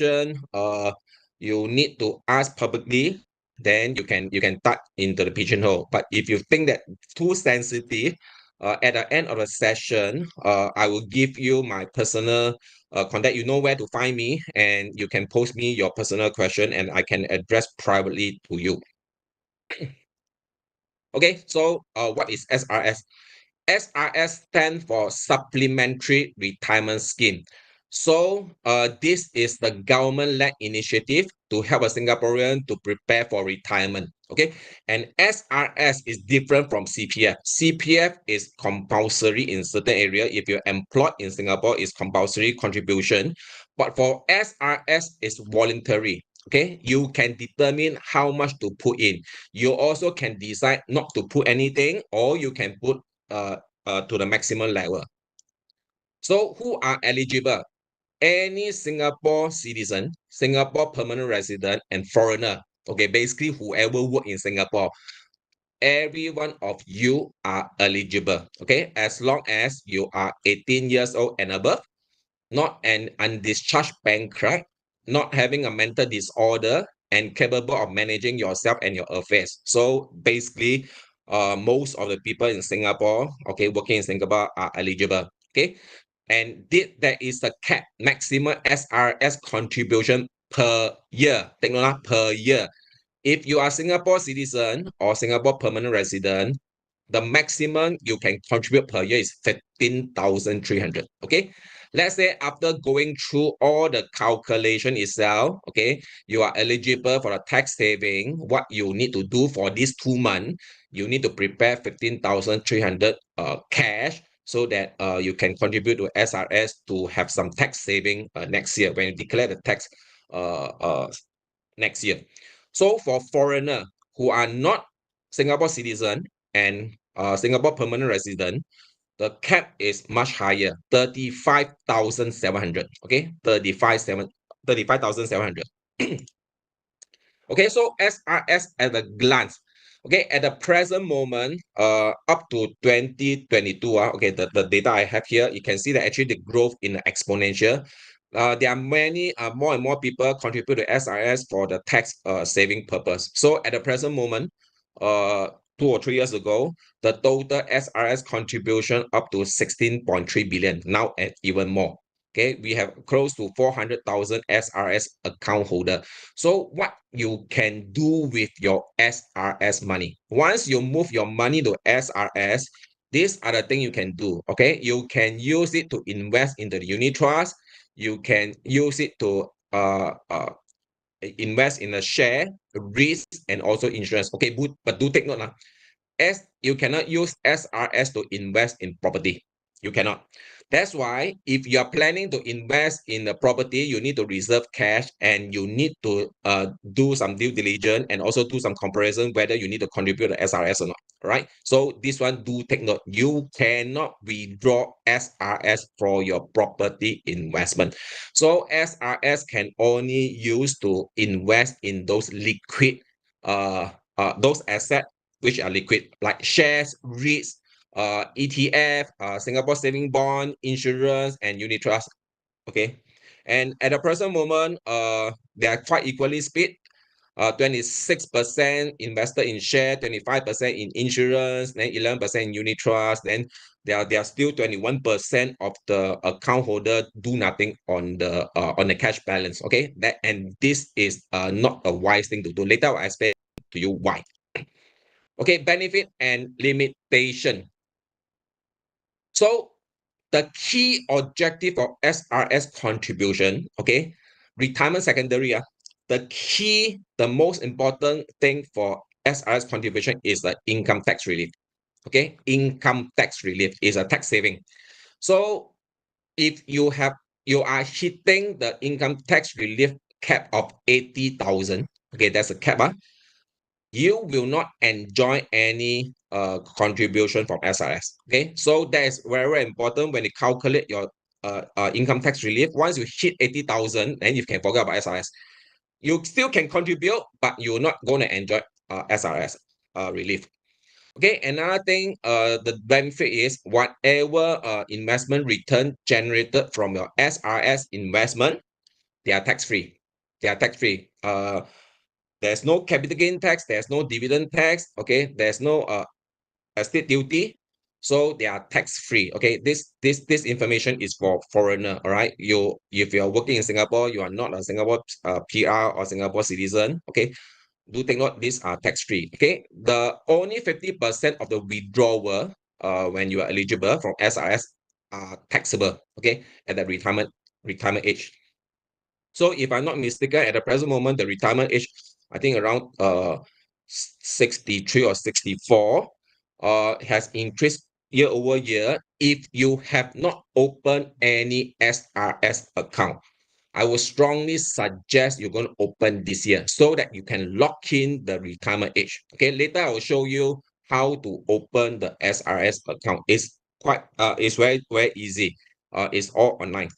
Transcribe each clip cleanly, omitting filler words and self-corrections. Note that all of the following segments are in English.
question you need to ask publicly, then you can type into the pigeonhole. But if you think that too sensitive, at the end of the session, I will give you my personal contact. You know where to find me, and you can post me your personal question, and I can address privately to you. Okay, so what is SRS? SRS stands for Supplementary Retirement Scheme. So this is the government-led initiative to help a Singaporean to prepare for retirement. Okay, and SRS is different from CPF. CPF is compulsory in certain area. If you're employed in Singapore, it's compulsory contribution. But for SRS, it's voluntary. Okay, you can determine how much to put in. You also can decide not to put anything, or you can put to the maximum level. So who are eligible? Any Singapore citizen, Singapore permanent resident, and foreigner. Okay, basically whoever work in Singapore, every one of you are eligible. Okay, as long as you are 18 years old and above, not an undischarged bankrupt, not having a mental disorder, and capable of managing yourself and your affairs. So basically, most of the people in Singapore, okay, working in Singapore are eligible. Okay, and there is a cap maximum SRS contribution per year. Take note, per year. If you are Singapore citizen or Singapore permanent resident, the maximum you can contribute per year is 15,300. Okay, let's say after going through all the calculation itself, okay, you are eligible for a tax saving. What you need to do for these 2 months, you need to prepare 15,300 cash, so that you can contribute to SRS to have some tax saving next year when you declare the tax next year. So for foreigner who are not Singapore citizen and Singapore permanent resident, the cap is much higher, 35,700. Okay, 35,700. Okay, so SRS at a glance. Okay, at the present moment, up to 2022, okay, the data I have here, you can see that actually the growth in the exponential. There are many more and more people contribute to SRS for the tax saving purpose. So at the present moment, 2 or 3 years ago, the total SRS contribution up to 16.3 billion, now at even more. Okay, we have close to 400,000 SRS account holder. So what you can do with your SRS money, once you move your money to SRS, these are the things you can do. Okay, you can use it to invest into the unit trust. You can use it to invest in a share, risk, and also insurance. Okay, but do take note, as you cannot use SRS to invest in property. You cannot. That's why if you are planning to invest in the property, you need to reserve cash, and you need to do some due diligence and also do some comparison whether you need to contribute to SRS or not. Right? So this one, do take note. You cannot withdraw SRS for your property investment. So SRS can only use to invest in those liquid those assets which are liquid, like shares, REITs, ETF, Singapore saving bond, insurance, and unit trust. Okay, and at the present moment, they are quite equally split. 26% invested in share, 25% in insurance, then 11% in unit trust. Then there are still 21% of the account holder do nothing on the cash balance. Okay, and this is not a wise thing to do. Later I'll explain to you why. Okay, benefit and limitation. So the key objective of SRS contribution, okay, retirement secondary, the most important thing for SRS contribution is the income tax relief. Okay, income tax relief is a tax saving. So if you are hitting the income tax relief cap of 80,000, okay, that's a cap, you will not enjoy any contribution from SRS. Okay, so that is very, very important when you calculate your income tax relief. Once you hit 80,000, then you can forget about SRS. You still can contribute, but you're not going to enjoy SRS relief. Okay, another thing, the benefit is whatever investment return generated from your SRS investment, they are tax-free. They are tax-free. There's no capital gain tax, there's no dividend tax, okay? There's no estate duty. So they are tax-free. Okay, this information is for foreigner. All right, if you're working in Singapore, you are not a Singapore PR or Singapore citizen. Okay, do take note, these are tax-free. Okay, the only 50% of the withdrawal when you are eligible from SRS are taxable. Okay, at the retirement age. So if I'm not mistaken, at the present moment, the retirement age, I think around 63 or 64, has increased year over year. If you have not opened any SRS account, I would strongly suggest you're going to open this year so that you can lock in the retirement age. Okay, later I will show you how to open the SRS account. It's very easy. It's all online.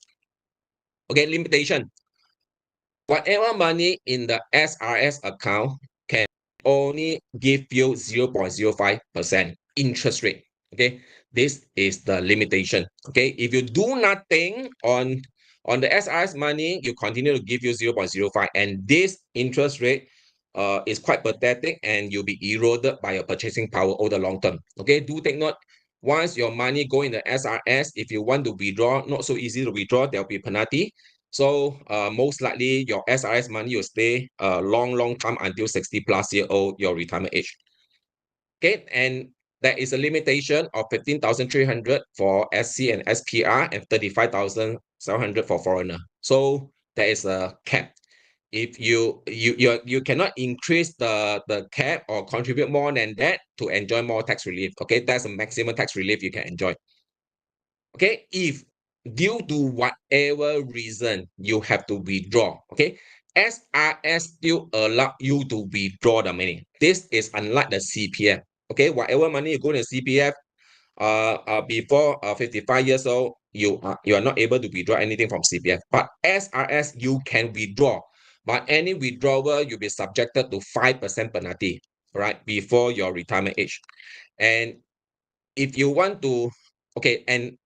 Okay, limitation. Whatever money in the SRS account can only give you 0.05% interest rate. Okay, this is the limitation. Okay, if you do nothing on the SRS money, you continue to give you 0.05, and this interest rate is quite pathetic, and you'll be eroded by your purchasing power over the long term. Okay, do take note. Once your money go in the SRS, if you want to withdraw, not so easy to withdraw, there'll be penalty. So most likely your SRS money will stay a long time until 60 plus year old, your retirement age. Okay, and there is a limitation of 15,300 for SC and SPR and 35,700 for foreigner. So there is a cap. If you cannot increase the cap or contribute more than that to enjoy more tax relief. Okay, that's the maximum tax relief you can enjoy. Okay, if due to whatever reason you have to withdraw, okay, SRS still allow you to withdraw the money. This is unlike the CPF. Okay, whatever money you go to CPF before 55 years old, you are not able to withdraw anything from CPF. But SRS, you can withdraw, but any withdrawal you'll be subjected to 5% penalty, right, before your retirement age. And if you want to, okay, and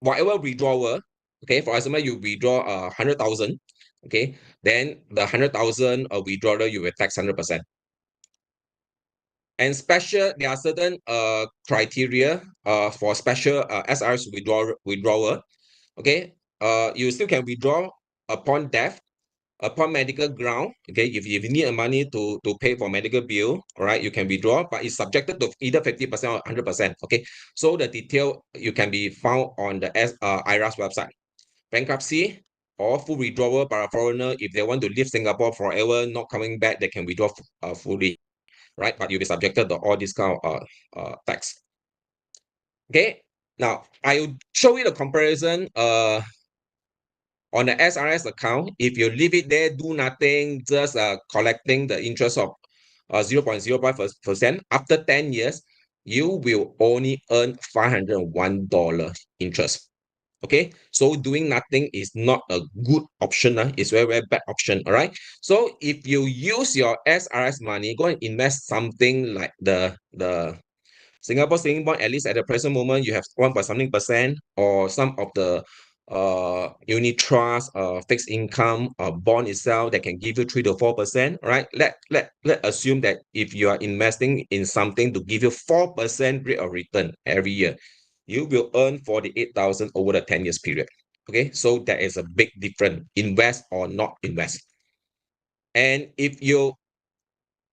whatever withdrawal, okay, for example, you withdraw 100,000, okay, then the 100,000 withdrawal you will tax 100%. And there are certain criteria for special SRS withdrawal. Okay, you still can withdraw upon death, upon medical ground. Okay, if you need money to pay for medical bill, all right, you can withdraw, but it's subjected to either 50% or 100%. Okay, so the detail you can be found on the IRAS website. Bankruptcy or full withdrawal by a foreigner, if they want to leave Singapore forever, not coming back, they can withdraw fully, right? But you'll be subjected to all this kind of tax. Okay, now I'll show you the comparison on the SRS account. If you leave it there, do nothing, just collecting the interest of 0.05%, after 10 years, you will only earn $501 interest. Okay, so doing nothing is not a good option. It's very bad option. All right, so if you use your SRS money, go and invest something like the Singapore saving bond. At least at the present moment, you have 1 point something%, or some of the unit trust fixed income bond itself that can give you 3 to 4%. Right, let assume that if you are investing in something to give you 4% rate of return every year, you will earn 48,000 over the 10 years period. Okay, so there is a big difference, invest or not invest. And if you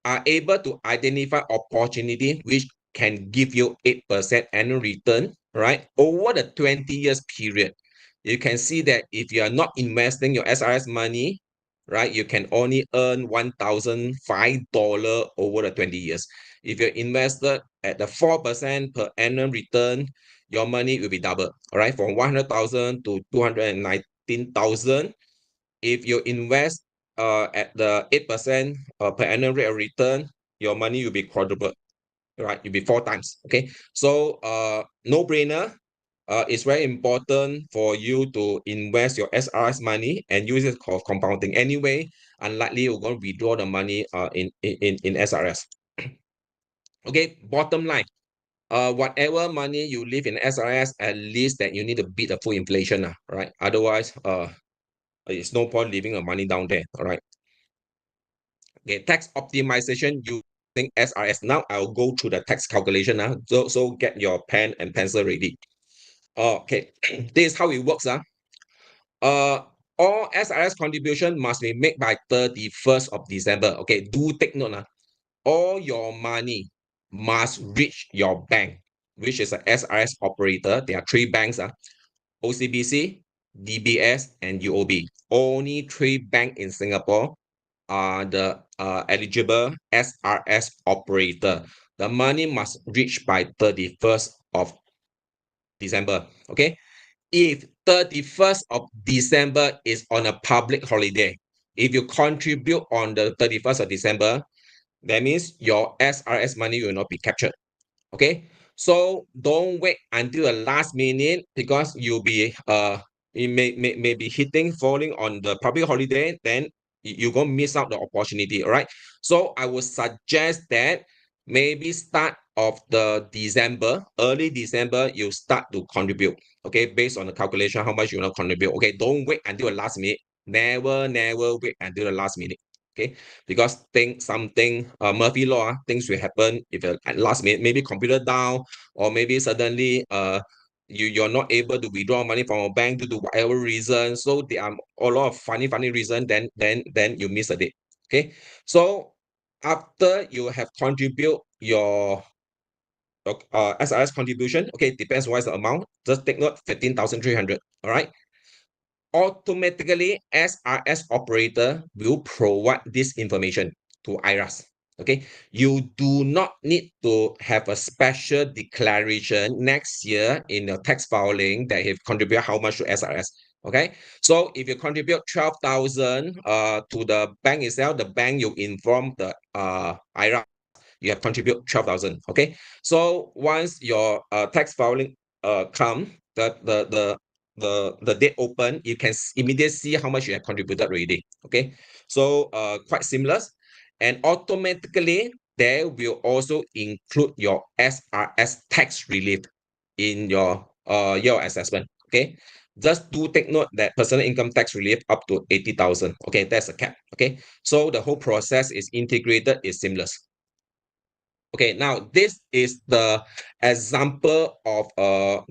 are able to identify opportunity which can give you 8% annual return, right, over the 20 years period, you can see that if you are not investing your SRS money, right, you can only earn $1,005 over the 20 years. If you're invested at the 4% per annum return, your money will be double, all right, from 100,000 to 219,000. If you invest at the 8% per annum rate of return, your money will be quadrupled, right? You'll be 4 times. Okay, so no brainer. It's very important for you to invest your SRS money and use it for compounding. Anyway, unlikely you're going to withdraw the money in SRS. Okay, bottom line. Whatever money you leave in SRS, at least that you need to beat the full inflation, right? Otherwise, It's no point leaving the money down there. All right. Okay, tax optimization using SRS. Now I'll go through the tax calculation. So get your pen and pencil ready. Okay, this is how it works. Uh, all SRS contribution must be made by 31st of December. Okay, do take note. All your money must reach your bank, which is a SRS operator. There are three banks. OCBC, DBS, and UOB. Only three banks in Singapore are the eligible SRS operator. The money must reach by 31st of December. Okay. If 31st of December is on a public holiday, if you contribute on the 31st of December, that means your SRS money will not be captured. Okay, so don't wait until the last minute because you'll be it may be hitting falling on the public holiday, then you're gonna miss out the opportunity. All right, so I would suggest that maybe start of the December, early December, you start to contribute. Okay, based on the calculation how much you want to contribute. Okay, don't wait until the last minute. Never wait until the last minute. Okay, because something Murphy law, things will happen if at last minute, maybe computer down, or maybe suddenly you're not able to withdraw money from a bank due to whatever reason. So there are a lot of funny reason, then you miss a date. Okay, so after you have contribute your SRS contribution, okay, depends what is the amount. Just take note 15,300. All right, automatically SRS operator will provide this information to IRAS. Okay, you do not need to have a special declaration next year in your tax filing that you contribute how much to SRS. Okay, so if you contribute 12,000 to the bank itself, the bank you inform the IRAS you have contribute 12,000. Okay, so once your tax filing come, the date open, you can immediately see how much you have contributed already. Okay, so quite seamless, and automatically there will also include your SRS tax relief in your assessment. Okay, just do take note that personal income tax relief up to 80,000. Okay, that's a cap. Okay, so the whole process is integrated, is seamless. Okay, now this is the example of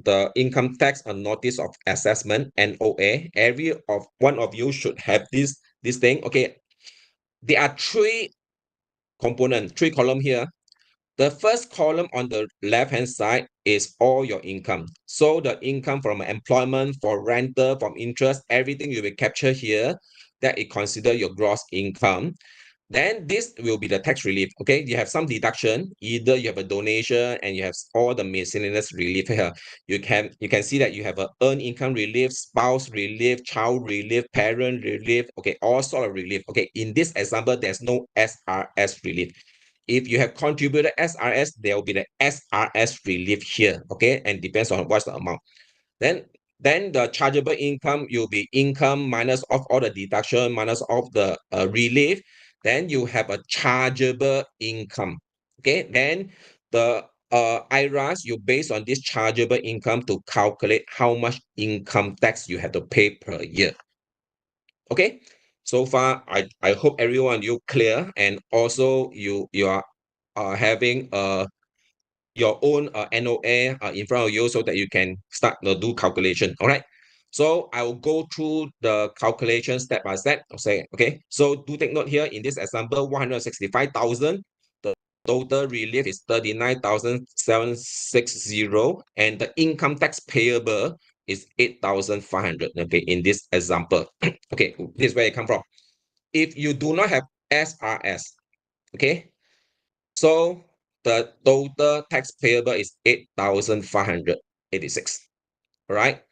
the income tax and notice of assessment, NOA. Every of one of you should have this thing. Okay, there are three components, three column here. The first column on the left-hand side is all your income. So the income from employment, for rental, from interest, everything you will capture here, that is considered your gross income. Then this will be the tax relief. Okay, you have some deduction. Either you have a donation and you have all the miscellaneous relief here. You can see that you have a earned income relief, spouse relief, child relief, parent relief. Okay, all sort of relief. Okay, in this example, there's no SRS relief. If you have contributed SRS, there will be the SRS relief here. Okay, and depends on what's the amount. Then the chargeable income will be income minus off all the deduction minus off the relief. Then you have a chargeable income. Okay, then the IRAS, you based on this chargeable income to calculate how much income tax you have to pay per year. Okay, so far I hope everyone you clear, and also you are having your own NOA in front of you so that you can start to do calculation. All right. So I will go through the calculation step by step. Okay. So do take note here in this example, 165,000. The total relief is 39,760, and the income tax payable is 8,500. Okay, in this example. Okay, this is where it come from. If you do not have SRS, okay, so the total tax payable is 8,586. All right.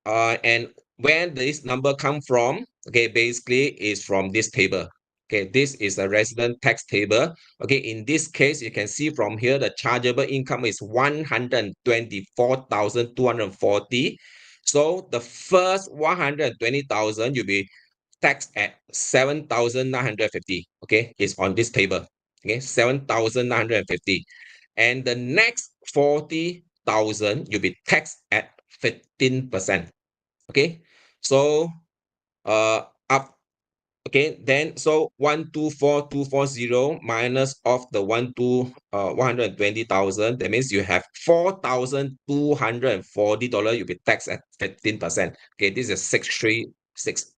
And where this number come from? Okay, basically is from this table. Okay, this is a resident tax table. Okay, in this case, you can see from here the chargeable income is 124,240. So the first 120,000 you'll be taxed at 7,950. Okay, is on this table. Okay, 7,950. And the next 40,000 you'll be taxed at 15%. Okay, so up. Okay, then so 124,240 minus of the 120,000. That means you have $4,240. You'll be taxed at 15%. Okay, this is 636.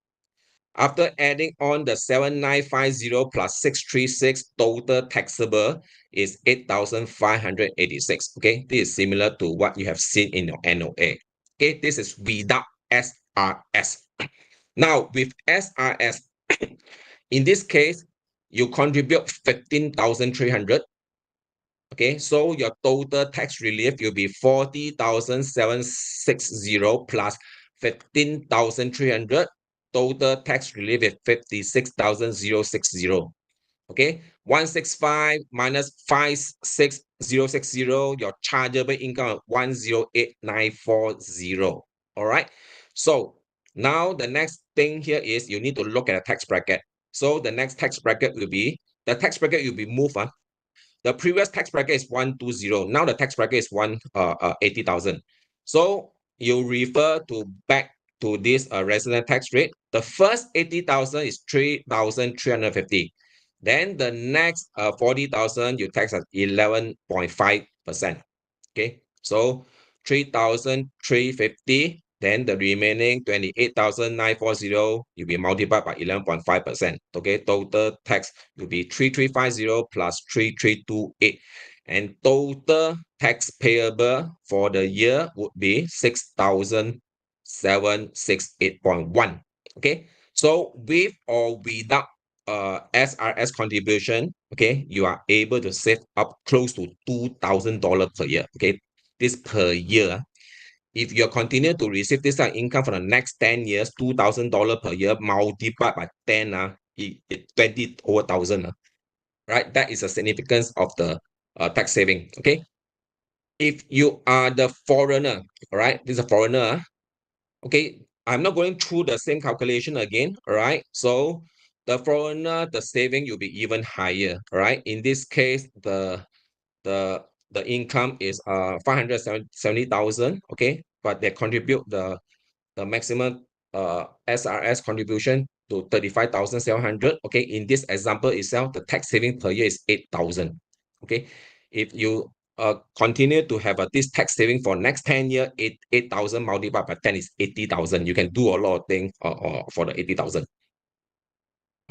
After adding on the 7,950 plus 636, total taxable is 8,586. Okay, this is similar to what you have seen in your NOA. Okay, this is without SRS. Now with SRS, in this case, you contribute 15,300. Okay, so your total tax relief will be 40,760 plus 15,300. Total tax relief is 56,060. Okay, 165 minus 56,060, your chargeable income 108,940. All right, so now the next thing here is you need to look at a tax bracket. So the next tax bracket will be moved. The previous tax bracket is 120. Now the tax bracket is 80,000. So you refer to back to this resident tax rate. The first 80,000 is 3,350. Then the next 40,000 you tax at 11.5%. Okay, so 3,350. Then the remaining 28,940 will be multiplied by 11.5%. Okay, total tax will be 3,350 plus 3,328. And total tax payable for the year would be 6,768.1. Okay, so with or without SRS contribution, okay, you are able to save up close to $2,000 per year. Okay, this per year. If you continue to receive this kind of income for the next 10 years, $2,000 per year multiplied by 10, 20 over 1,000. Right? That is the significance of the tax saving. Okay. If you are the foreigner, all right, this is a foreigner. Okay, I'm not going through the same calculation again. All right. So the foreigner, the saving will be even higher. All right. In this case, the the income is 570,000. Okay, but they contribute the maximum SRS contribution to 35,700. Okay, in this example itself, the tax saving per year is 8,000. Okay, if you continue to have this tax saving for next 10 years, 8,000 multiplied by 10 is 80,000. You can do a lot of things for the 80,000.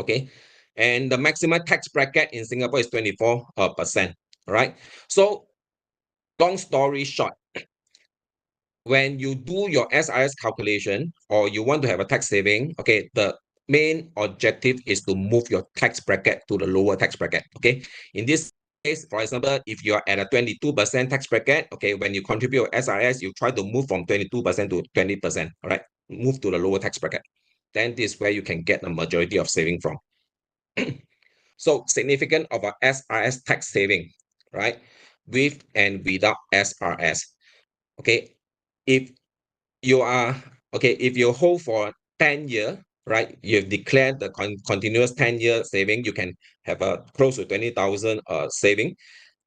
Okay, and the maximum tax bracket in Singapore is 24%. All right, so long story short, when you do your SRS calculation or you want to have a tax saving, okay, the main objective is to move your tax bracket to the lower tax bracket. Okay, in this case, for example, if you are at a 22% tax bracket, okay, when you contribute SRS, you try to move from 22% to 20%. All right, move to the lower tax bracket. Then this is where you can get the majority of saving from. So significant of a SRS tax saving, right? With and without SRS. Okay, if you are if you hold for 10 year, right? You've declared the continuous 10-year saving, you can have a close to 20,000 saving.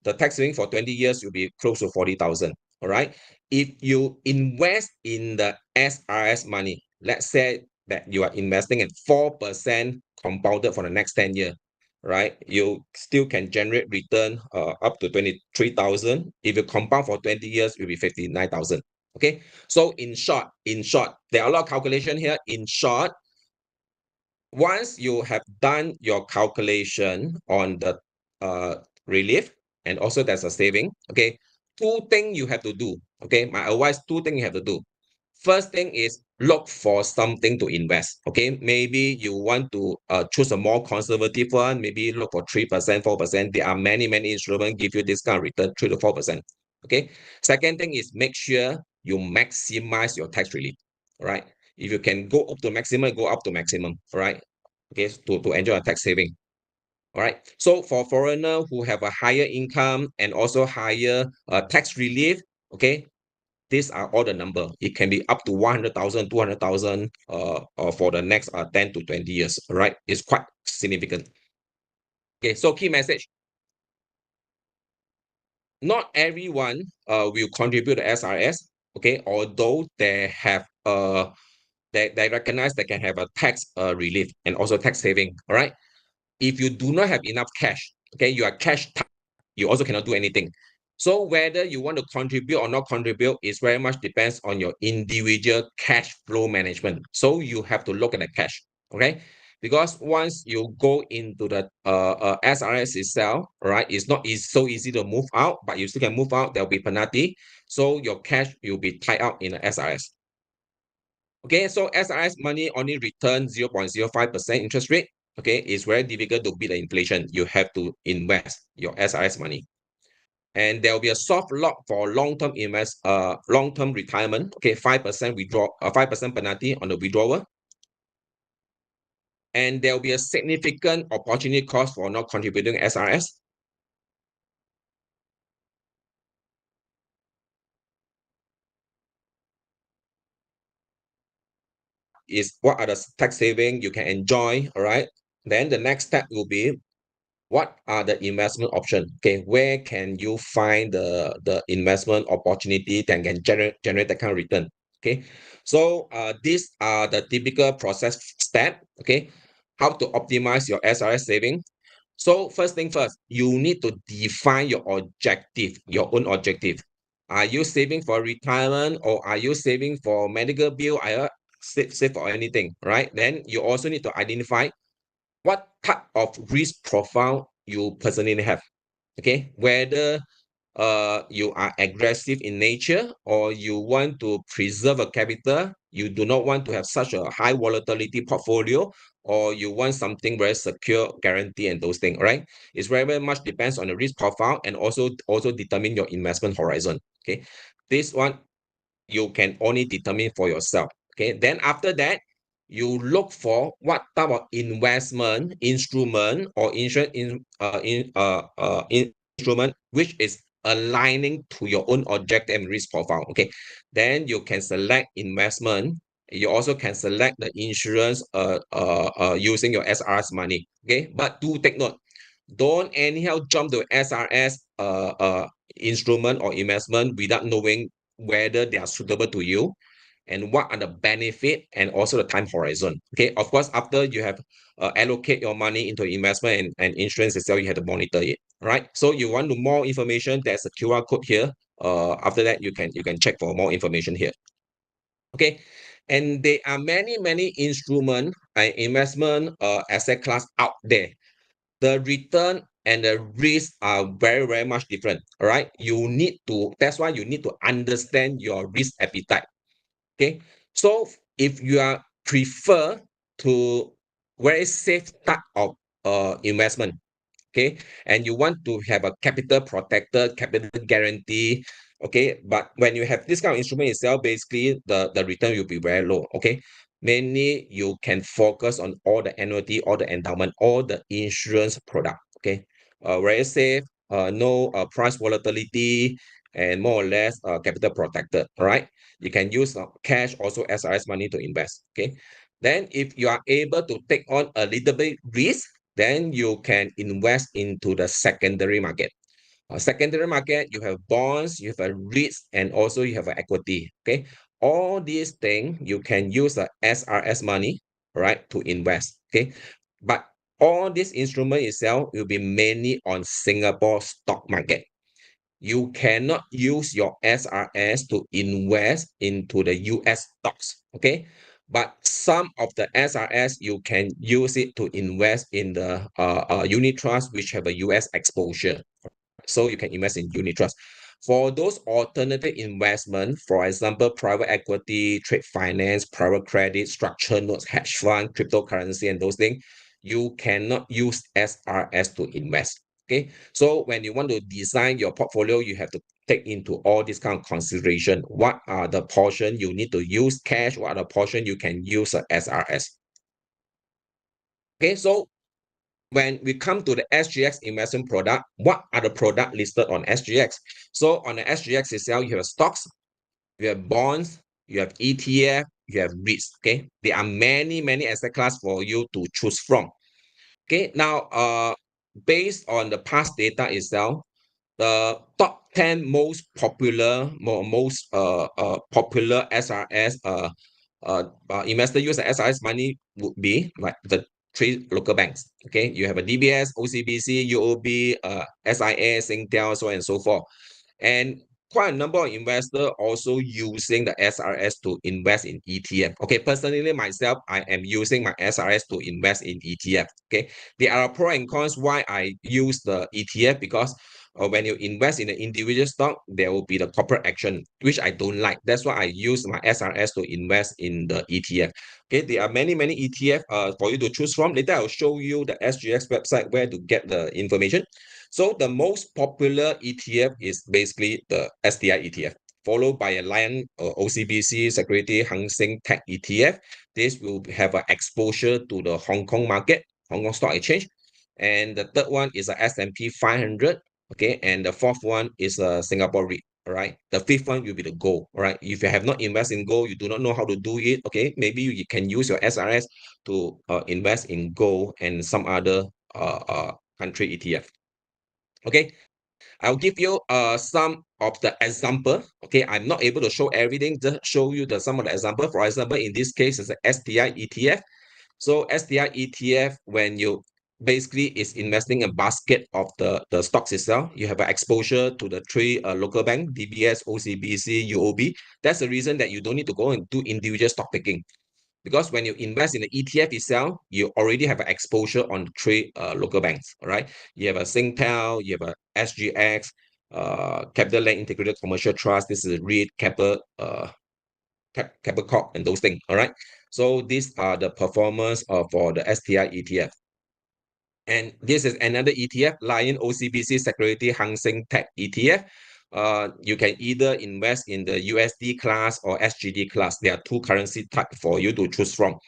The tax saving for 20 years will be close to 40,000. All right. If you invest in the SRS money, let's say that you are investing at 4% compounded for the next 10 years, right? You still can generate return up to 23,000. If you compound for 20 years, it will be 59,000. Okay. So in short, there are a lot of calculation here. In short, once you have done your calculation on the uh, relief, and also there's a saving, okay, two things you have to do. Okay, my advice, two things you have to do. First thing is look for something to invest. Okay, maybe you want to choose a more conservative one, maybe look for 3%, 4%. There are many instruments give you this kind of return, 3 to 4%. Okay, second thing is make sure you maximize your tax relief. All right, if you can go up to maximum, go up to maximum. All right, okay, to enjoy a tax saving. All right, so for foreigner who have a higher income and also higher tax relief, okay, these are all the number. It can be up to 100,000, 200,000 for the next 10 to 20 years. All right, it's quite significant. Okay, so key message. Not everyone will contribute to SRS. Okay, although they have they recognize they can have a tax relief and also tax saving. All right. If you do not have enough cash, okay, you are cash tight, you also cannot do anything. So whether you want to contribute or not contribute is very much depends on your individual cash flow management. So you have to look at the cash, okay? Because once you go into the SRS itself, right, it's so easy to move out, but you still can move out, there'll be penalty. So your cash will be tied out in the SRS. Okay, so SRS money only return 0.05% interest rate. Okay, it's very difficult to beat the inflation. You have to invest your SRS money. And there will be a soft lock for long-term retirement. Okay, 5% withdraw, 5% penalty on the withdrawal. And there will be a significant opportunity cost for not contributing SRS. Is what are the tax saving you can enjoy, all right? Then the next step will be what are the investment options? Okay, where can you find the investment opportunity that can generate that kind of return? Okay, so these are the typical process step. Okay, how to optimize your SRS saving. So first thing first, you need to define your objective, your own objective. Are you saving for retirement or are you saving for medical bill? Are you save for anything, right? Then you also need to identify what type of risk profile you personally have. Okay, whether you are aggressive in nature or you want to preserve a capital, you do not want to have such a high volatility portfolio, or you want something very secure, guarantee, and those things, right? It's very much depends on the risk profile and also determine your investment horizon. Okay, this one you can only determine for yourself. Okay, then after that, you look for what type of investment instrument or instrument which is aligning to your own objective and risk profile. Okay, then you can select investment. You also can select the insurance using your SRS money. Okay, but do take note, don't anyhow jump to SRS instrument or investment without knowing whether they are suitable to you and what are the benefit and also the time horizon. Okay, of course, after you have allocate your money into investment and insurance itself, you have to monitor it. Right. So you want more information, there's a QR code here. After that, you can check for more information here. Okay. And there are many instrument and investment asset class out there. The return and the risk are very much different. All right, that's why you need to understand your risk appetite. Okay, so if you are prefer to very safe type of investment, okay, and you want to have a capital protected, capital guarantee, okay, but when you have this kind of instrument itself, basically the return will be very low. Okay, mainly you can focus on all the annuity, all the endowment, all the insurance product. Okay, very safe, no price volatility, and more or less capital protected. All right, you can use cash also SRS money to invest. Okay, then if you are able to take on a little bit risk, then you can invest into the secondary market. Secondary market, you have bonds, you have a REITs, and also you have an equity. Okay, all these things you can use the SRS money, right, to invest. Okay, but all this instrument itself will be mainly on Singapore stock market. You cannot use your SRS to invest into the US stocks. Okay, but some of the SRS you can use it to invest in the unit trust which have a US exposure. So you can invest in unit trust. For those alternative investment, for example, private equity, trade finance, private credit, structured notes, hedge fund, cryptocurrency, and those things, you cannot use SRS to invest. Okay, so when you want to design your portfolio, you have to take into all this kind of consideration. What are the portion you need to use cash? What are the portion you can use SRS? Okay, so when we come to the SGX investment product, what are the product listed on SGX? So on the SGX itself, you have stocks, you have bonds, you have ETF, you have REITs. Okay, there are many asset class for you to choose from. Okay, now based on the past data itself, the top 10 most popular SRS investor use the SRS money would be like the three local banks. Okay, you have a DBS, OCBC, UOB, SIA, Singtel, so on and so forth. And quite a number of investors also using the SRS to invest in ETF. Okay, personally myself, I am using my SRS to invest in ETF. Okay, there are pros and cons why I use the ETF, because when you invest in an individual stock, there will be the corporate action, which I don't like. That's why I use my SRS to invest in the ETF. Okay, there are many ETF for you to choose from. Later, I'll show you the SGX website where to get the information. So the most popular ETF is basically the STI ETF, followed by a Lion or OCBC Security Hang Seng Tech ETF. This will have an exposure to the Hong Kong market, Hong Kong Stock Exchange. And the third one is a S&P 500. Okay, and the fourth one is a Singapore REIT. All right, the fifth one will be the gold. All right, if you have not invested in gold, you do not know how to do it. Okay, maybe you can use your SRS to invest in gold and some other country ETF. Okay, I'll give you some of the example. Okay, I'm not able to show everything, just show you some of the example. For example, in this case, it's a STI ETF. So STI ETF, when you basically is investing a basket of the stocks itself, you have an exposure to the three local bank, DBS, OCBC, UOB. That's the reason that you don't need to go and do individual stock picking. Because when you invest in the ETF itself, you already have an exposure on three local banks. All right, you have a Singtel, you have a SGX, Capital Land Integrated Commercial Trust. This is REIT, Capital, Capital Corp, and those things. All right, so these are the performance for the STI ETF. And this is another ETF, Lion OCBC Security Hang Seng Tech ETF. You can either invest in the USD class or SGD class. There are two currency type for you to choose from.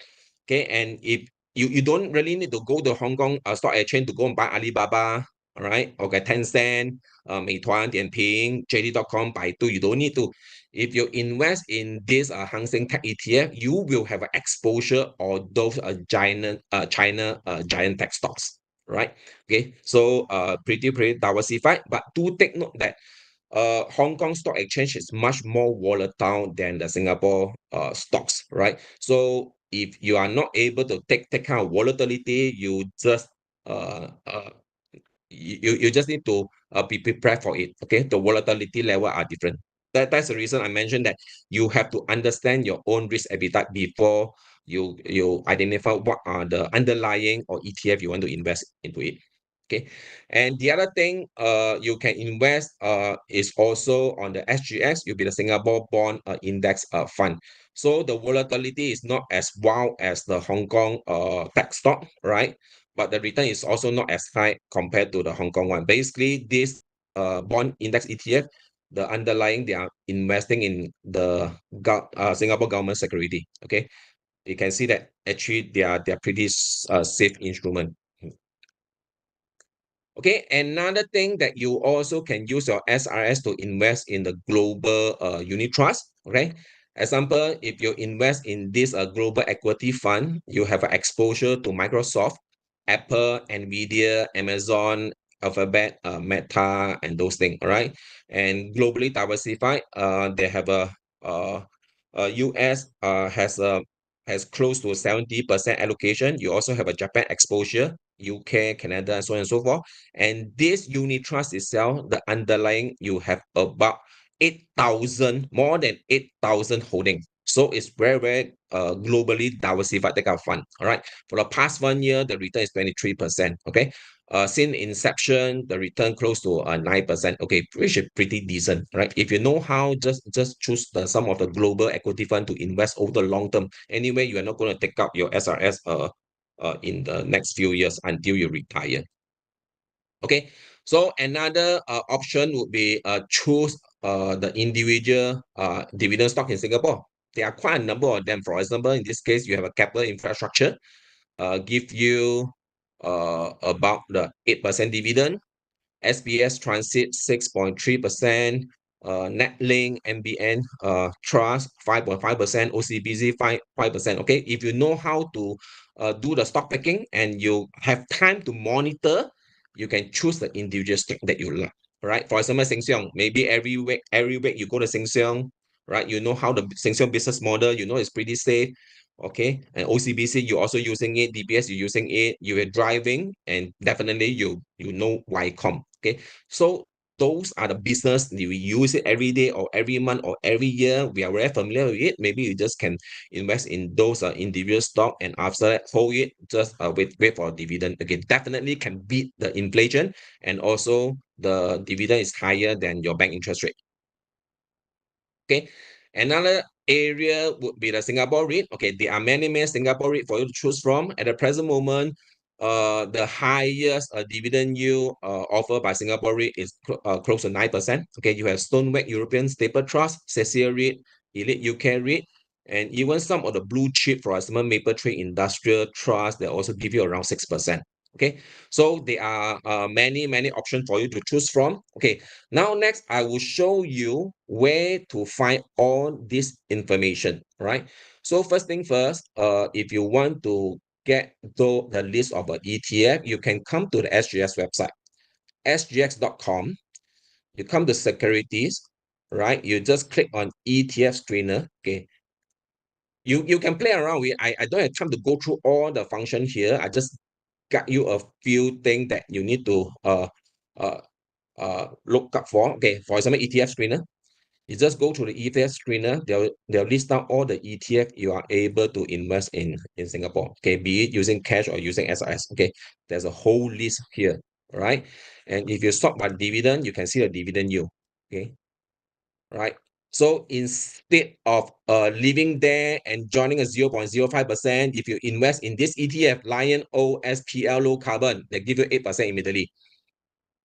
Okay, and if you don't really need to go to Hong Kong stock exchange to go and buy Alibaba, all right, okay, Tencent, Meituan, Dianping, JD.com, Baidu, you don't need to. If you invest in this Hang Seng Tech ETF, you will have an exposure of those giant China giant tech stocks, right? Okay, so pretty diversified, but do take note that Hong Kong Stock Exchange is much more volatile than the Singapore stocks, right? So if you are not able to take kind of volatility, you just you just need to be prepared for it. Okay, the volatility level are different. That's the reason I mentioned that you have to understand your own risk appetite before you identify what are the underlying or ETF you want to invest into it. Okay, and the other thing you can invest is also on the SGX. You'll be the Singapore Bond Index Fund. So the volatility is not as wild as the Hong Kong tech stock, right? But the return is also not as high compared to the Hong Kong one. Basically, this bond index ETF, the underlying, they are investing in the Singapore government security. Okay, you can see that actually they are pretty safe instrument. Okay, another thing that you also can use your SRS to invest in the global unit trust. Okay, example, if you invest in this global equity fund, you have an exposure to Microsoft, Apple, Nvidia, Amazon, Alphabet, Meta, and those things. All right, and globally diversified. They have US has close to 70% allocation. You also have a Japan exposure, UK, Canada, and so on and so forth. And this unit trust itself, the underlying, you have about 8,000, more than 8,000 holdings. So it's very globally diversified that kind of fund. All right. For the past 1 year, the return is 23%. Okay. Since inception, the return close to 9%. Okay, which is pretty decent, right? If you know how, just choose some of the global equity fund to invest over the long term. Anyway, you are not going to take up your SRS in the next few years until you retire. Okay, so another option would be choose the individual dividend stock in Singapore. There are quite a number of them. For example, in this case, you have a capital infrastructure, give you about the 8% dividend. SBS Transit 6.3%, Netlink MBN Trust 5.5%, OCBC 5%. Okay, if you know how to do the stock picking and you have time to monitor, you can choose the individual stock that you like. Right? For example, Sheng Siong, maybe every week you go to Sheng Siong, right? You know how the Sheng Siong business model, you know it's pretty safe, okay? And OCBC, you're also using it, DBS, you're using it, you are driving, and definitely you know YCOM, okay? So those are the business we use it every day or every month or every year. We are very familiar with it. Maybe you just can invest in those individual stock, and after that hold it, just wait for a dividend. Again, definitely can beat the inflation, and also the dividend is higher than your bank interest rate. Okay, another area would be the Singapore REIT. Okay, there are many Singapore REIT for you to choose from. At the present moment, the highest dividend yield offered by Singapore REIT is close to 9%. Okay, you have Stoneweg European Staple Trust, Cecil REIT, Elite UK REIT, and even some of the blue chip, for example, Mapletree Industrial Trust, they also give you around 6%. Okay, so there are many options for you to choose from. Okay, now next I will show you where to find all this information, right? So first thing first, if you want to get the list of an ETF, you can come to the SGX website, sgx.com. You come to securities, right? You just click on ETF screener. Okay, you can play around with. I don't have time to go through all the function here. I just got you a few things that you need to uh look up for. Okay, for example, ETF screener. You just go to the ETF screener. They'll list out all the ETF you are able to invest in Singapore. Okay, be it using cash or using SRS. Okay, there's a whole list here, right? And if you sort by dividend, you can see the dividend yield. Okay, right? So instead of leaving there and joining a 0.05%, if you invest in this ETF, Lion OSPL low carbon, they give you 8% immediately.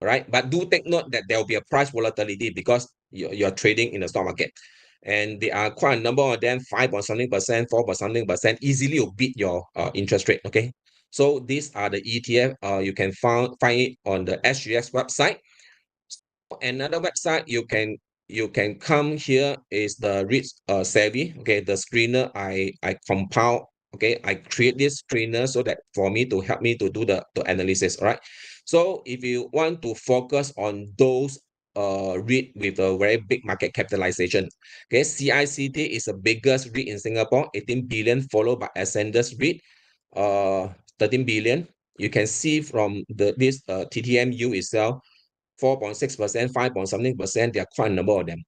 Right? But do take note that there will be a price volatility because you're trading in the stock market. And there are quite a number of them, 5 point something percent, 4 point something percent, easily will beat your interest rate. Okay. So these are the ETF. You can find it on the SGX website. Another website you can come here is the REIT Savvy. Okay, the screener I compile. Okay, I create this screener so that for me to help me to do the analysis. All right. So if you want to focus on those REIT with a very big market capitalization, okay, CICT is the biggest REIT in Singapore, 18 billion, followed by Ascendas REIT, 13 billion. You can see from this TTMU itself, 4.6%, 5 point something percent. There are quite a number of them,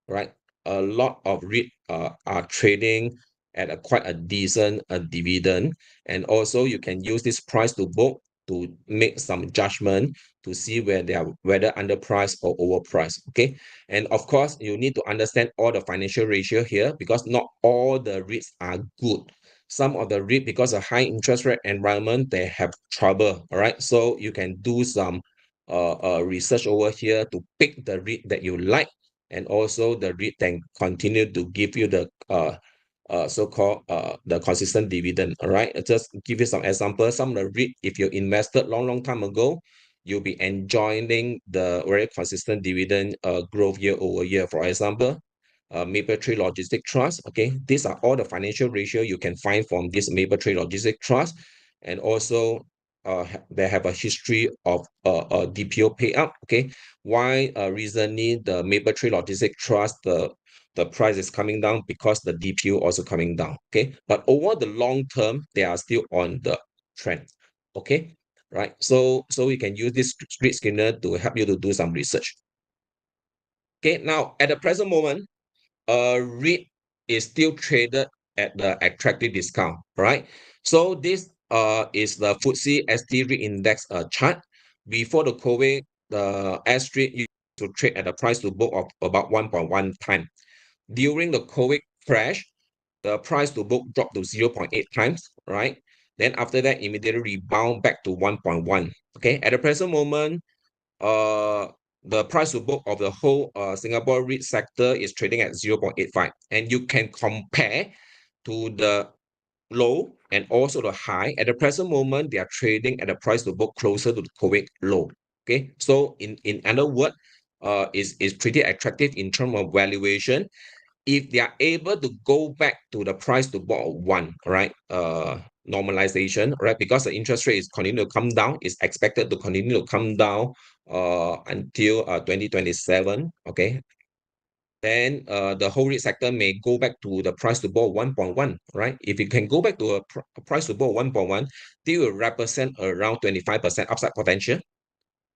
right? A lot of REIT are trading at quite a decent dividend. And also you can use this price to book to make some judgment to see where they are, whether underpriced or overpriced. Okay. And of course, you need to understand all the financial ratio here because not all the REITs are good. Some of the REIT, because of high interest rate environment, they have trouble. All right. So you can do some research over here to pick the REIT that you like, and also the REIT can continue to give you the so-called the consistent dividend. All right, just give you some examples. Some of the REIT, if you invested long time ago, you'll be enjoying the very consistent dividend growth year over year. For example, Mapletree Logistic Trust. Okay, these are all the financial ratio you can find from this Mapletree Logistic Trust, and also they have a history of DPO payout. Okay, why recently the Mapletree Logistic Trust, the price is coming down because the DPO also coming down. Okay, but over the long term, they are still on the trend. Okay, right. So you can use this street scanner to help you to do some research. Okay, now at the present moment, REIT is still traded at the attractive discount, right? So this is the FTSE ST REIT index chart. Before the COVID, the S REIT used to trade at a price to book of about 1.1 times. During the COVID crash, the price to book dropped to 0.8 times, right? Then after that, immediately rebound back to 1.1. Okay, at the present moment, uh the price to book of the whole Singapore REIT sector is trading at 0.85, and you can compare to the low and also the high. At the present moment, they are trading at a price to book closer to the COVID low. Okay, so in other words, is pretty attractive in terms of valuation. If they are able to go back to the price to book of one, right? Normalization, right? Because the interest rate is continue to come down, is expected to continue to come down until 2027. Okay. then the whole REIT sector may go back to the price to book 1.1, right? If it can go back to a price to book 1.1, they will represent around 25% upside potential.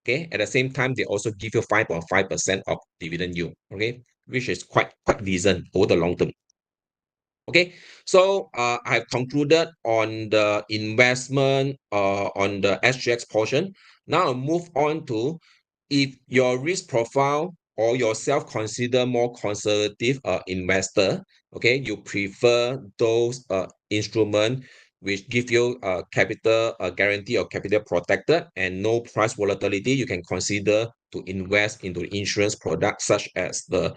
Okay, at the same time, they also give you 5.5% of dividend yield, okay, which is quite decent over the long term. Okay, so I have concluded on the investment on the SGX portion. Now I'll move on to if your risk profile or yourself consider more conservative investor, okay, you prefer those instrument which give you capital guarantee or capital protected and no price volatility, you can consider to invest into insurance products such as the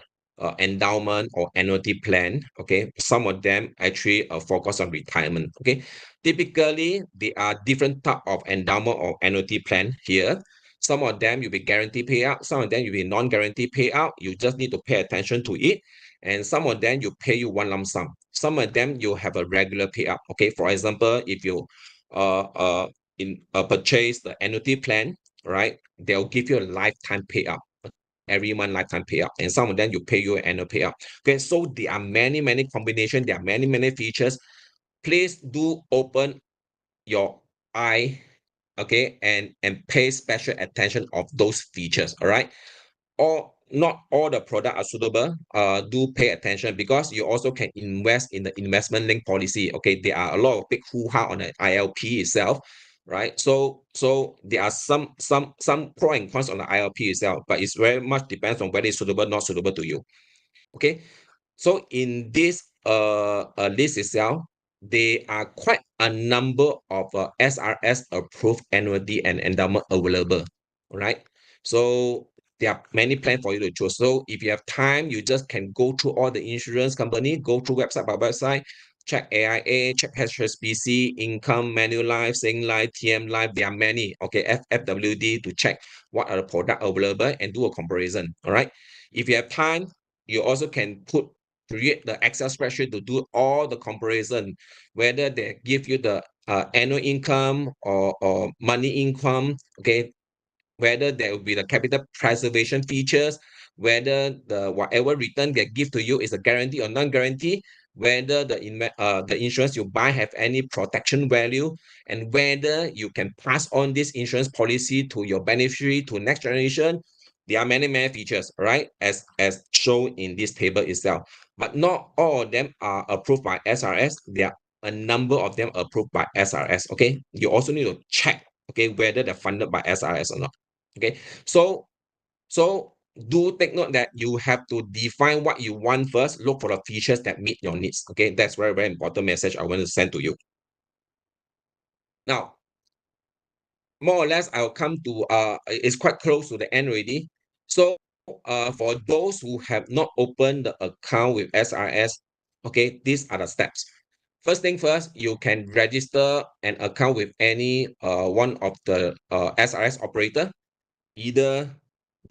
endowment or annuity plan. Okay, some of them actually focus on retirement. Okay, typically there are different type of endowment or annuity plan here. Some of them you'll be guaranteed payout, some of them you'll be non-guaranteed payout. You just need to pay attention to it. And some of them you pay you one lump sum. Some of them you have a regular payout. Okay, for example, if you uh uh purchase the annuity plan, right, they'll give you a lifetime payout, every month lifetime payout, and some of them you pay your annual payout. Okay, so there are many combinations, there are many features. Please do open your eye, okay, and pay special attention of those features. All right, or not all the product are suitable. Do pay attention because you also can invest in the investment link policy. Okay, there are a lot of big hoo-ha on the ILP itself, right? So there are some pro and cons on the ILP itself, but it's very much depends on whether it's suitable, not suitable to you. Okay, so in this list itself, there are quite a number of SRS approved annuity and endowment available, right? So there are many plans for you to choose. So if you have time, you just can go through all the insurance company, go through website by website, check AIA, check HSBC, Income, Manulife, Singlife, TM Life. There are many. Okay, FWD to check what are the product available and do a comparison. All right. If you have time, you also can create the Excel spreadsheet to do all the comparison, whether they give you the annual income or money income, okay, whether there will be the capital preservation features, whether the whatever return they give to you is a guarantee or non-guarantee, whether the insurance you buy have any protection value, and whether you can pass on this insurance policy to your beneficiary to next generation. There are many features, right? As shown in this table itself. But not all of them are approved by SRS. There are a number of them approved by SRS. Okay. You also need to check, okay, whether they're funded by SRS or not. Okay, so do take note that you have to define what you want first. Look for the features that meet your needs. Okay, that's very important message I want to send to you. Now, more or less, I'll come to it's quite close to the end already. So for those who have not opened the account with SRS, okay, these are the steps. First thing first, you can register an account with any one of the SRS operator, either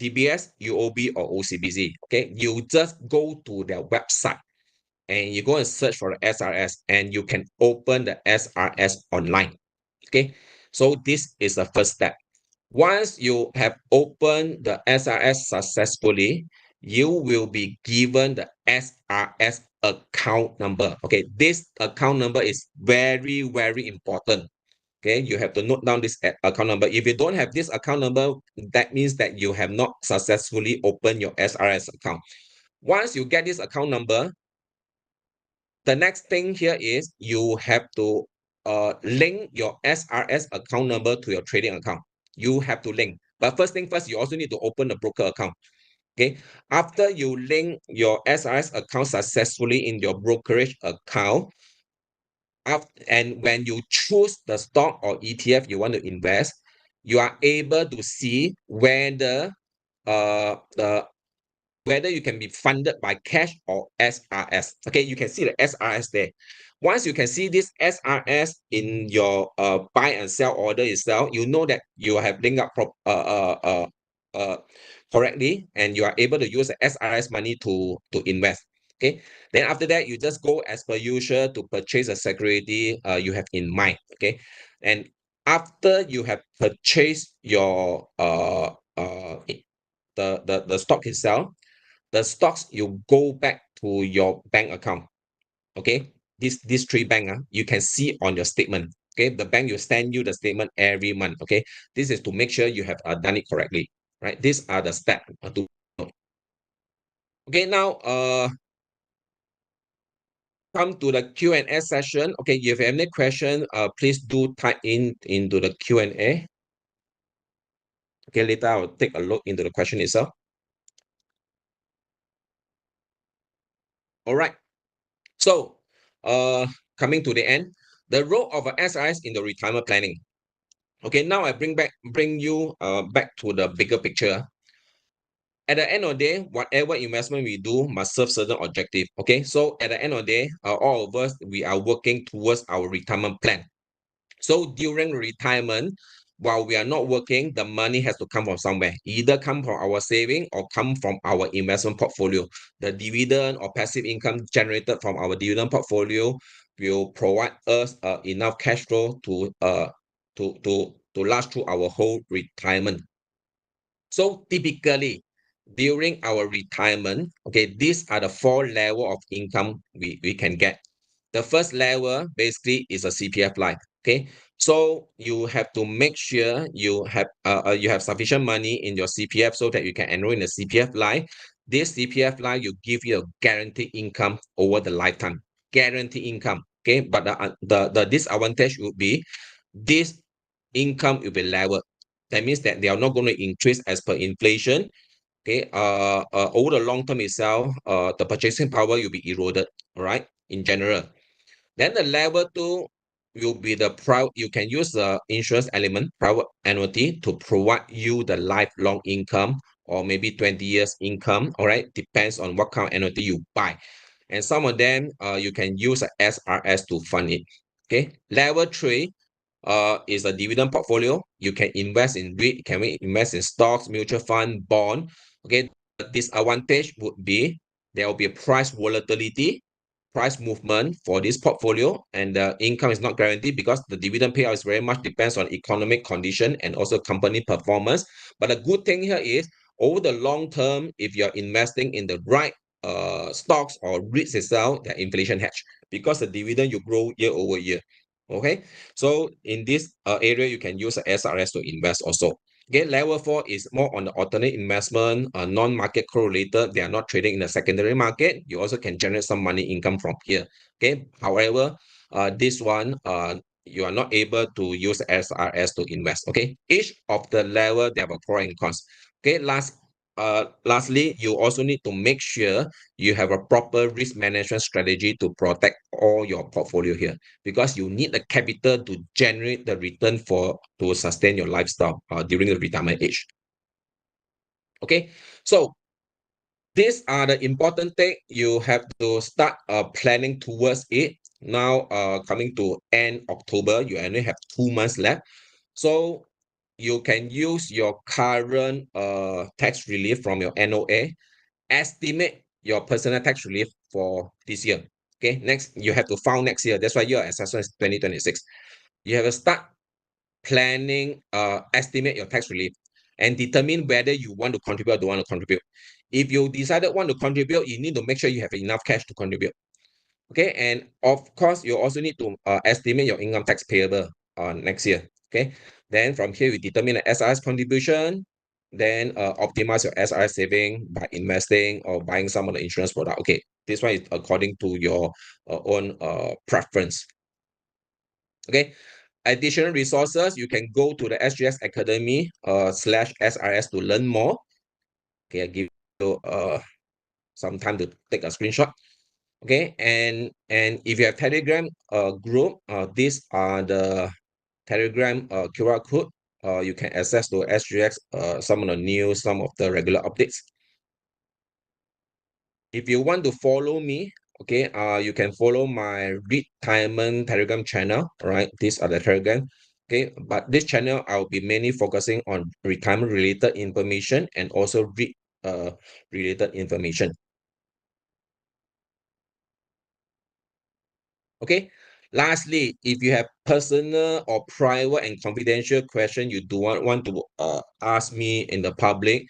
DBS, UOB, or OCBC. Okay, you just go to their website and you go and search for the SRS and you can open the SRS online. Okay, so this is the first step. Once you have opened the SRS successfully, you will be given the SRS account number. Okay, this account number is very important. Okay, you have to note down this account number. If you don't have this account number, that means that you have not successfully opened your SRS account. Once you get this account number, the next thing here is you have to link your SRS account number to your trading account. You have to link. But first thing first, you also need to open the broker account. Okay, after you link your SRS account successfully in your brokerage account, and when you choose the stock or ETF you want to invest, you are able to see whether the whether you can be funded by cash or SRS. Okay, you can see the SRS there. Once you can see this SRS in your buy and sell order itself, you know that you have linked up correctly, and you are able to use the SRS money to invest. Okay, then after that, you just go as per usual to purchase a security you have in mind. Okay, and after you have purchased your the stock itself, The stocks you go back to your bank account. Okay, these three bank, you can see on your statement. Okay, the bank will send you the statement every month. Okay, this is to make sure you have done it correctly, right? These are the steps to know. Okay, now come to the Q&A session. Okay, if you have any question, please do type in into the Q&A. Okay, later I'll take a look into the question itself. All right. So, coming to the end, the role of a SRS in the retirement planning. Okay, now I bring you back to the bigger picture. At the end of the day, whatever investment we do must serve certain objective. Okay, so at the end of the day, all of us we are working towards our retirement plan. So during retirement, while we are not working, the money has to come from somewhere. Either come from our saving or come from our investment portfolio. The dividend or passive income generated from our dividend portfolio will provide us enough cash flow to last through our whole retirement. So typically, during our retirement, okay, these are the four level of income we can get. The first level basically is a CPF life. Okay, so you have to make sure you have sufficient money in your CPF so that you can enroll in the CPF life. This CPF life you give you a guaranteed income over the lifetime. Guaranteed income. Okay, but the disadvantage would be this income will be level. That means that they are not going to increase as per inflation. Okay, over the long term itself, the purchasing power will be eroded. All right, in general. Then the level two will be the private. You can use the insurance element, private annuity, to provide you the lifelong income or maybe 20 years income. All right, depends on what kind of annuity you buy. And some of them, you can use a SRS to fund it. Okay, level three is a dividend portfolio. You can invest in REIT, can we invest in stocks, mutual fund, bond. Okay, the disadvantage would be there will be a price volatility, price movement for this portfolio, and the income is not guaranteed because the dividend payout is very much depends on economic condition and also company performance. But the good thing here is over the long term, if you're investing in the right stocks or REITs itself, they're inflation hedge because the dividend you grow year over year. Okay, so in this area, you can use a SRS to invest also. Okay, level four is more on the alternate investment, non-market correlated. They are not trading in the secondary market. You also can generate some money income from here. Okay, however, this one, you are not able to use SRS to invest. Okay, each of the level they have a pro and cons. Okay, lastly, you also need to make sure you have a proper risk management strategy to protect all your portfolio here because you need the capital to generate the return to sustain your lifestyle during the retirement age. Okay, so these are the important things you have to start planning towards it. Now, coming to end October, you only have 2 months left. So you can use your current tax relief from your NOA, estimate your personal tax relief for this year. Okay, next you have to file next year. That's why your assessment is 2026. You have to start planning, estimate your tax relief and determine whether you want to contribute or don't want to contribute. If you decided want to contribute, you need to make sure you have enough cash to contribute. Okay, and of course, you also need to estimate your income tax payable next year. Okay, then from here, we determine the SRS contribution, then optimize your SRS saving by investing or buying some of the insurance product. Okay, this one is according to your own preference. Okay, additional resources, you can go to the SGS Academy /SRS to learn more. Okay, I give you some time to take a screenshot. Okay, and if you have Telegram group, these are the Telegram QR code. You can access to SGX some of the news, some of the regular updates. If you want to follow me, okay, you can follow my retirement Telegram channel. All right, these are the Telegram. Okay, but this channel I'll be mainly focusing on retirement related information and also related information. Okay, lastly, if you have personal or private and confidential question you do want to ask me in the public,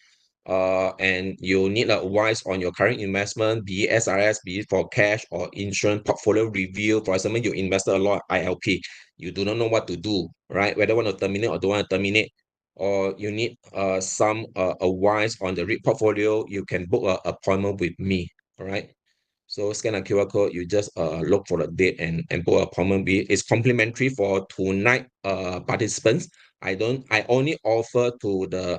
and you need advice on your current investment, be it SRS, be it for cash or insurance portfolio review. For example, you invested a lot of ILP, you do not know what to do, right? Whether want to terminate or don't want to terminate, or you need some advice on the REIT portfolio, you can book an appointment with me, all right? So scan a QR code, you just look for the date and book an appointment. It's complimentary for tonight participants. I only offer to the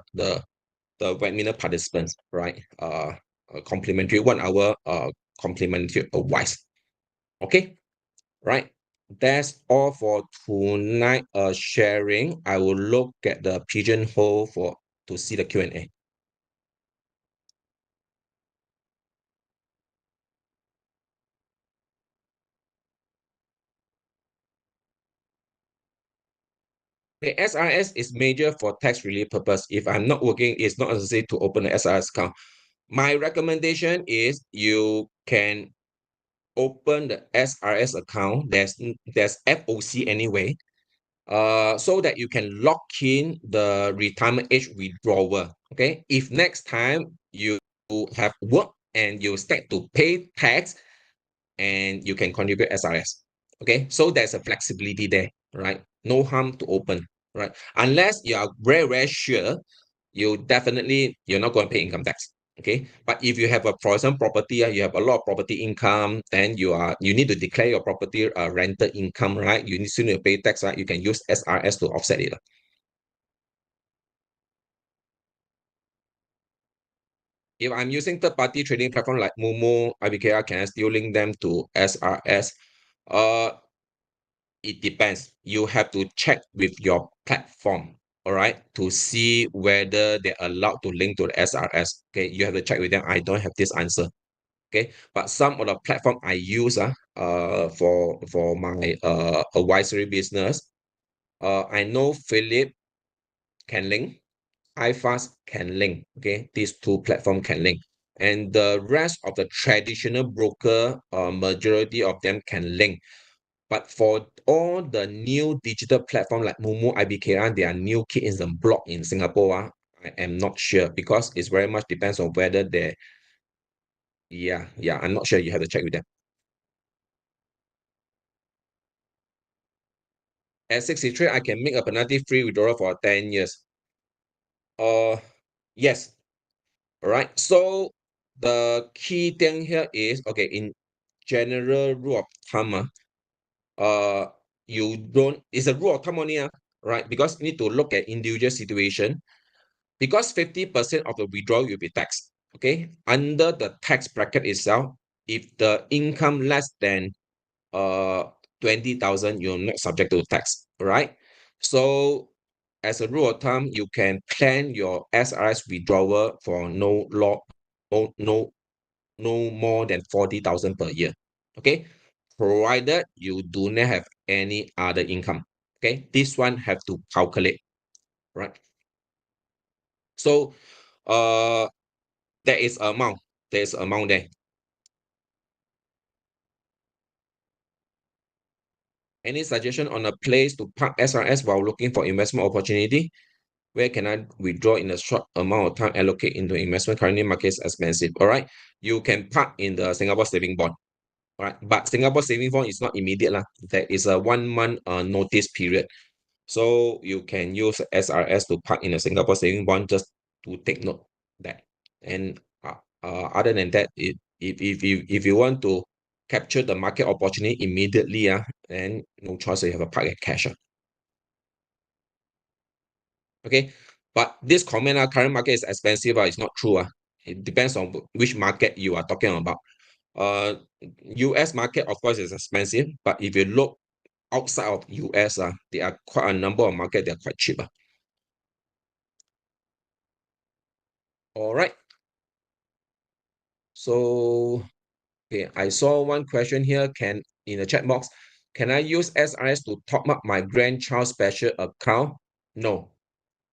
webinar participants, right? A complimentary 1 hour complimentary advice. Okay, right. That's all for tonight sharing. I will look at the pigeonhole for to see the Q&A. The SRS is major for tax relief purpose. If I'm not working, it's not necessary to open the SRS account. My recommendation is you can open the SRS account. There's FOC anyway, so that you can lock in the retirement age withdrawal. Okay, if next time you have work and you start to pay tax, and you can contribute SRS. Okay, so there's a flexibility there, right? No harm to open, right? Unless you are very, very sure you're not going to pay income tax. Okay, but if you have a for example property, you have a lot of property income, then you need to declare your property rental income, right? You still need to pay tax, right? You can use SRS to offset it. If I'm using third-party trading platform like Momo, IBKR, can I still link them to SRS? It depends. You have to check with your platform, all right, to see whether they're allowed to link to the SRS. Okay, you have to check with them. I don't have this answer. Okay, but some of the platform I use for my advisory business, I know Philip can link, iFast can link. Okay, these two platform can link, and the rest of the traditional broker, majority of them can link. But for all the new digital platform like Momo, IBKR, they are new kids in the block in Singapore. I am not sure because it's very much depends on whether they, yeah, I'm not sure. You have to check with them. At 63, I can make a penalty-free withdrawal for 10 years. Yes, all right. So the key thing here is, okay, in general rule of thumb, you don't, it's a rule of thumb only, right? Because you need to look at individual situation. Because 50% of the withdrawal will be taxed. Okay, under the tax bracket itself, if the income less than 20,000, you're not subject to tax, right? So as a rule of thumb, you can plan your SRS withdrawal for no more than 40,000 per year. Okay, provided you do not have any other income. Okay, this one have to calculate, right? So there is amount. There's amount there. Any suggestion on a place to park SRS while looking for investment opportunity? Where can I withdraw in a short amount of time, allocate into investment? Currently, market is expensive. All right. You can park in the Singapore saving bond. All right. But Singapore saving bond is not immediate. There is a 1 month notice period. So you can use SRS to park in a Singapore saving bond just to take note that. And other than that, if you want to capture the market opportunity immediately, then no choice, you have a park at cash. Okay, but this comment, current market is expensive, it's not true. It depends on which market you are talking about. US market, of course, is expensive, but if you look outside of US, there are quite a number of market that are quite cheap. All right. So, okay, I saw one question here. In the chat box, can I use SRS to top up my grandchild special account? No.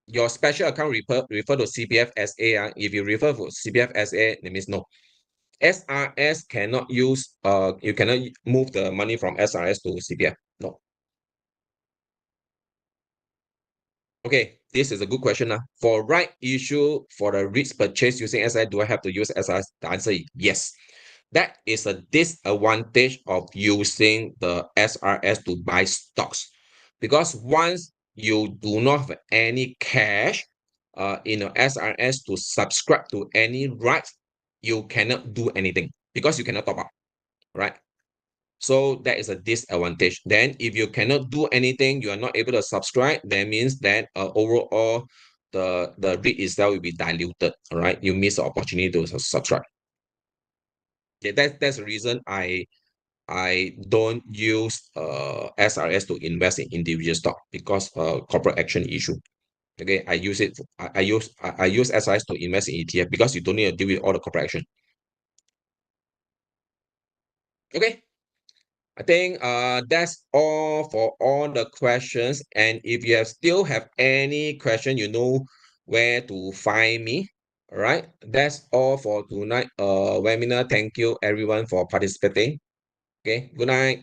Your special account refer to CPF SA. If you refer to CPF SA, that means no. SRS cannot use, you cannot move the money from SRS to CPF. No. Okay, this is a good question. For right issue for the REITs purchase using SRS, do I have to use SRS? The answer is yes. That is a disadvantage of using the SRS to buy stocks, because once you do not have any cash in your SRS to subscribe to any rights, you cannot do anything because you cannot top up, right? So that is a disadvantage. Then if you cannot do anything, you are not able to subscribe, that means that overall the REIT itself will be diluted, all right? You miss the opportunity to subscribe. Okay, that's the reason I don't use SRS to invest in individual stock, because corporate action issue. Okay, I use it. I use SRS to invest in ETF because you don't need to deal with all the corporate action. Okay, I think that's all for all the questions. And if you have still have any question, you know where to find me. All right, that's all for tonight webinar. Thank you everyone for participating. Okay, good night.